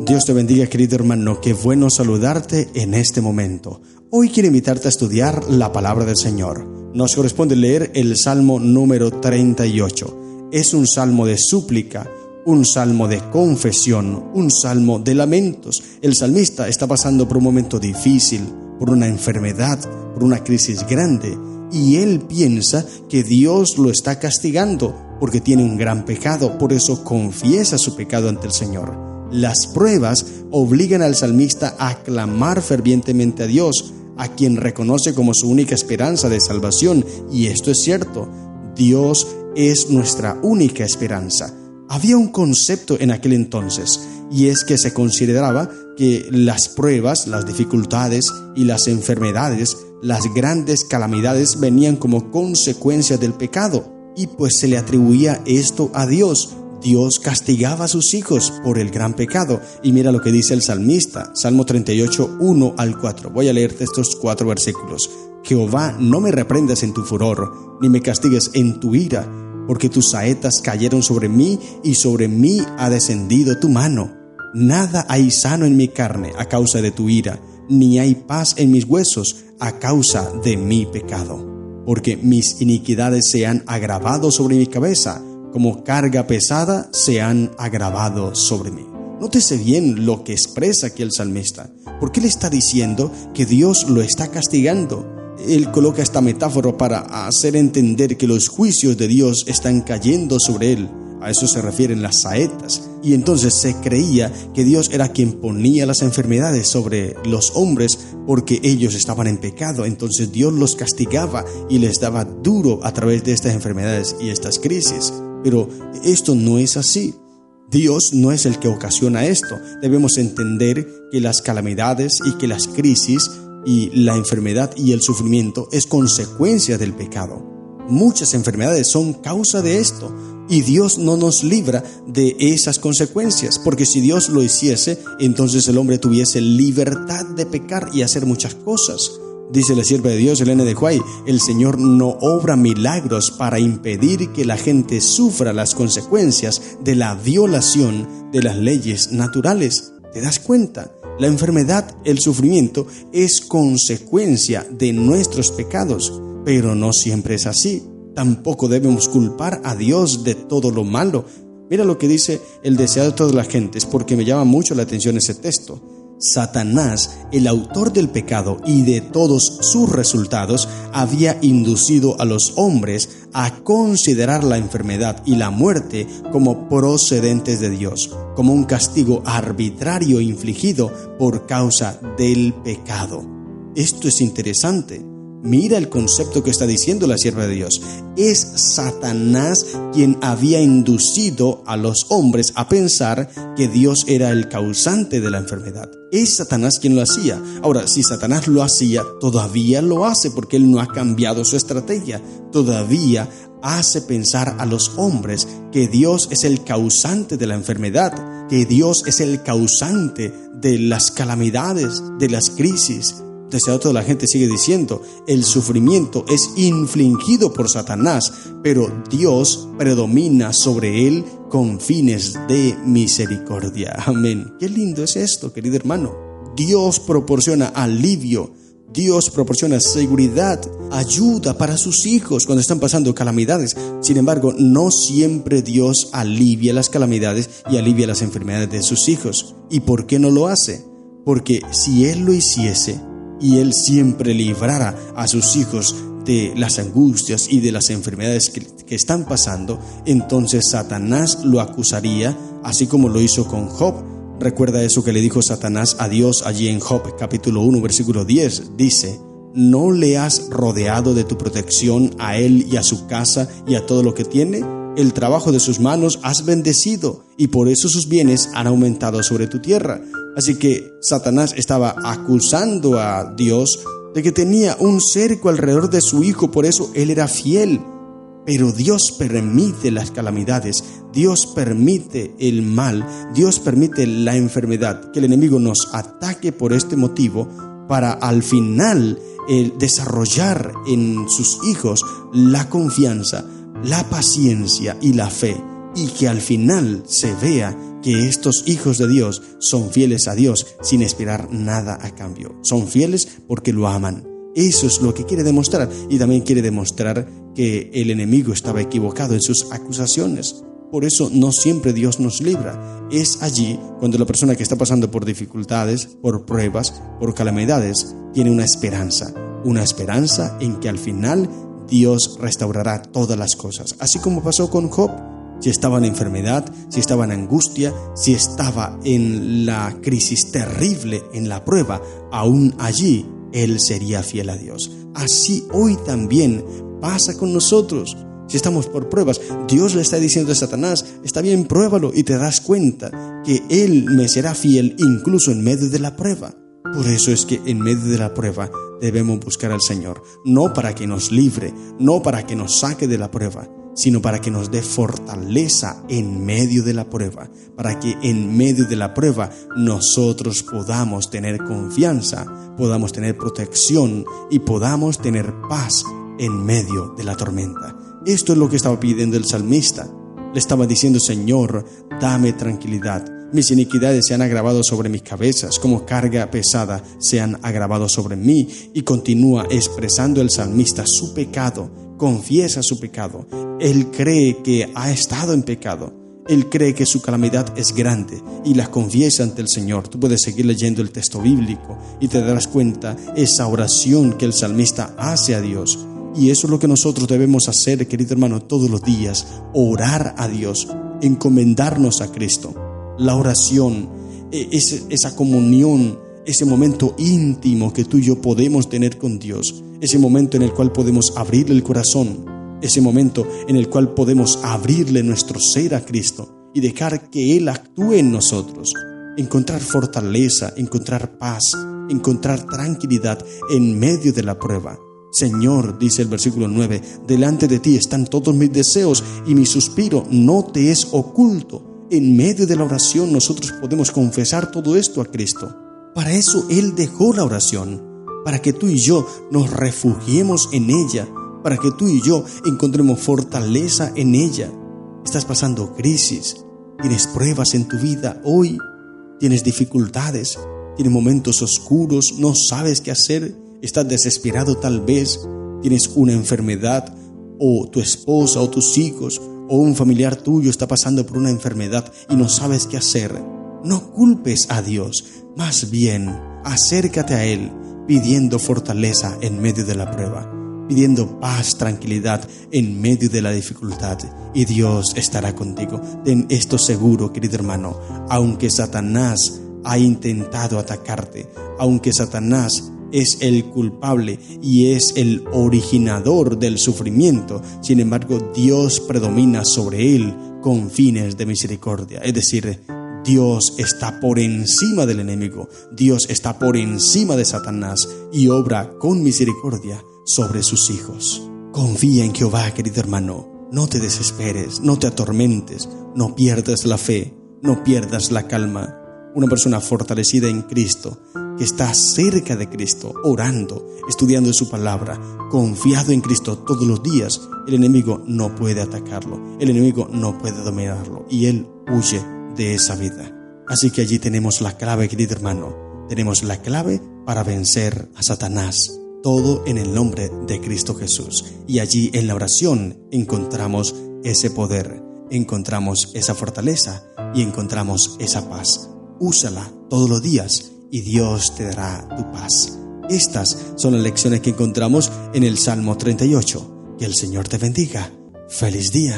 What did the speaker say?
Dios te bendiga, querido hermano, qué bueno saludarte en este momento. Hoy quiero invitarte a estudiar la palabra del Señor. Nos corresponde leer el Salmo número 38. Es un salmo de súplica, un salmo de confesión, un salmo de lamentos. El salmista está pasando por un momento difícil, por una enfermedad, por una crisis grande, y él piensa que Dios lo está castigando porque tiene un gran pecado, por eso confiesa su pecado ante el Señor. Las pruebas obligan al salmista a clamar fervientemente a Dios, a quien reconoce como su única esperanza de salvación, y esto es cierto, Dios es nuestra única esperanza. Había un concepto en aquel entonces, y es que se consideraba que las pruebas, las dificultades y las enfermedades, las grandes calamidades venían como consecuencia del pecado, y pues se le atribuía esto a Dios. Dios castigaba a sus hijos por el gran pecado. Y mira lo que dice el salmista, Salmo 38, 1 al 4. Voy a leerte estos 4 versículos. Jehová, no me reprendas en tu furor, ni me castigues en tu ira, porque tus saetas cayeron sobre mí, y sobre mí ha descendido tu mano. Nada hay sano en mi carne a causa de tu ira, ni hay paz en mis huesos a causa de mi pecado. Porque mis iniquidades se han agravado sobre mi cabeza, como carga pesada se han agravado sobre mí. Nótese bien lo que expresa aquí el salmista, porque él está diciendo que Dios lo está castigando. Él coloca esta metáfora para hacer entender que los juicios de Dios están cayendo sobre él. A eso se refieren las saetas. Y entonces se creía que Dios era quien ponía las enfermedades sobre los hombres porque ellos estaban en pecado. Entonces Dios los castigaba y les daba duro a través de estas enfermedades y estas crisis. Pero esto no es así. Dios no es el que ocasiona esto. Debemos entender que las calamidades y que las crisis y la enfermedad y el sufrimiento es consecuencia del pecado. Muchas enfermedades son causa de esto, y Dios no nos libra de esas consecuencias, porque si Dios lo hiciese, entonces el hombre tuviese libertad de pecar y hacer muchas cosas. Dice la sierva de Dios, Elena de White, el Señor no obra milagros para impedir que la gente sufra las consecuencias de la violación de las leyes naturales. ¿Te das cuenta? La enfermedad, el sufrimiento, es consecuencia de nuestros pecados, pero no siempre es así. Tampoco debemos culpar a Dios de todo lo malo. Mira lo que dice el deseado de todas las gentes, porque me llama mucho la atención ese texto. Satanás, el autor del pecado y de todos sus resultados, había inducido a los hombres a considerar la enfermedad y la muerte como procedentes de Dios, como un castigo arbitrario infligido por causa del pecado. Esto es interesante. Mira el concepto que está diciendo la sierva de Dios. Es Satanás quien había inducido a los hombres a pensar que Dios era el causante de la enfermedad. Es Satanás quien lo hacía. Ahora, si Satanás lo hacía, todavía lo hace porque él no ha cambiado su estrategia. Todavía hace pensar a los hombres que Dios es el causante de la enfermedad, que Dios es el causante de las calamidades, de las crisis. Deseado toda la gente sigue diciendo, el sufrimiento es infligido por Satanás, pero Dios predomina sobre él con fines de misericordia. Amén. Qué lindo es esto, querido hermano. Dios proporciona alivio, Dios proporciona seguridad, ayuda para sus hijos cuando están pasando calamidades. Sin embargo, no siempre Dios alivia las calamidades y alivia las enfermedades de sus hijos. ¿Y por qué no lo hace? Porque si Él lo hiciese, y Él siempre librara a sus hijos de las angustias y de las enfermedades que están pasando, entonces Satanás lo acusaría, así como lo hizo con Job. Recuerda eso que le dijo Satanás a Dios allí en Job capítulo 1 versículo 10. Dice, ¿no le has rodeado de tu protección a él y a su casa y a todo lo que tiene? El trabajo de sus manos has bendecido, y por eso sus bienes han aumentado sobre tu tierra. Así que Satanás estaba acusando a Dios de que tenía un cerco alrededor de su hijo, por eso él era fiel. Pero Dios permite las calamidades, Dios permite el mal, Dios permite la enfermedad, que el enemigo nos ataque por este motivo, para al final desarrollar en sus hijos la confianza, la paciencia y la fe, y que al final se vea que estos hijos de Dios son fieles a Dios sin esperar nada a cambio. Son fieles porque lo aman. Eso es lo que quiere demostrar, y también quiere demostrar que el enemigo estaba equivocado en sus acusaciones. Por eso no siempre Dios nos libra. Es allí cuando la persona que está pasando por dificultades, por pruebas, por calamidades, tiene una esperanza en que al final Dios restaurará todas las cosas. Así como pasó con Job. Si estaba en enfermedad, si estaba en angustia, si estaba en la crisis terrible, en la prueba, aún allí él sería fiel a Dios. Así hoy también pasa con nosotros. Si estamos por pruebas, Dios le está diciendo a Satanás: está bien, pruébalo, y te das cuenta que Él me será fiel incluso en medio de la prueba. Por eso es que en medio de la prueba debemos buscar al Señor, no para que nos libre, no para que nos saque de la prueba, sino para que nos dé fortaleza en medio de la prueba, para que en medio de la prueba nosotros podamos tener confianza, podamos tener protección y podamos tener paz en medio de la tormenta. Esto es lo que estaba pidiendo el salmista. Le estaba diciendo: Señor, dame tranquilidad. Mis iniquidades se han agravado sobre mis cabezas, como carga pesada se han agravado sobre mí. Y continúa expresando el salmista su pecado, confiesa su pecado. Él cree que ha estado en pecado. Él cree que su calamidad es grande y la confiesa ante el Señor. Tú puedes seguir leyendo el texto bíblico y te darás cuenta esa oración que el salmista hace a Dios. Y eso es lo que nosotros debemos hacer, querido hermano, todos los días: orar a Dios, encomendarnos a Cristo. La oración, esa comunión, ese momento íntimo que tú y yo podemos tener con Dios, ese momento en el cual podemos abrirle el corazón, ese momento en el cual podemos abrirle nuestro ser a Cristo y dejar que Él actúe en nosotros. Encontrar fortaleza, encontrar paz, encontrar tranquilidad en medio de la prueba. Señor, dice el versículo 9, delante de ti están todos mis deseos y mi suspiro no te es oculto. En medio de la oración nosotros podemos confesar todo esto a Cristo. Para eso Él dejó la oración, para que tú y yo nos refugiemos en ella, para que tú y yo encontremos fortaleza en ella. Estás pasando crisis, tienes pruebas en tu vida hoy, tienes dificultades, tienes momentos oscuros, no sabes qué hacer, estás desesperado tal vez, tienes una enfermedad, o tu esposa o tus hijos o un familiar tuyo está pasando por una enfermedad y no sabes qué hacer. No culpes a Dios, más bien acércate a Él pidiendo fortaleza en medio de la prueba, pidiendo paz, tranquilidad en medio de la dificultad, y Dios estará contigo. Ten esto seguro, querido hermano, aunque Satanás ha intentado atacarte, aunque Satanás es el culpable y es el originador del sufrimiento, sin embargo Dios predomina sobre él con fines de misericordia. Es decir, Dios está por encima del enemigo, Dios está por encima de Satanás y obra con misericordia sobre sus hijos. Confía en Jehová, querido hermano, no te desesperes, no te atormentes, no pierdas la fe, no pierdas la calma. Una persona fortalecida en Cristo, que está cerca de Cristo, orando, estudiando su palabra, confiado en Cristo todos los días, el enemigo no puede atacarlo, el enemigo no puede dominarlo y él huye de esa vida. Así que allí tenemos la clave, querido hermano, tenemos la clave para vencer a Satanás, todo en el nombre de Cristo Jesús. Y allí en la oración encontramos ese poder, encontramos esa fortaleza y encontramos esa paz. Úsala todos los días y Dios te dará tu paz. Estas son las lecciones que encontramos en el Salmo 38. Que el Señor te bendiga. ¡Feliz día!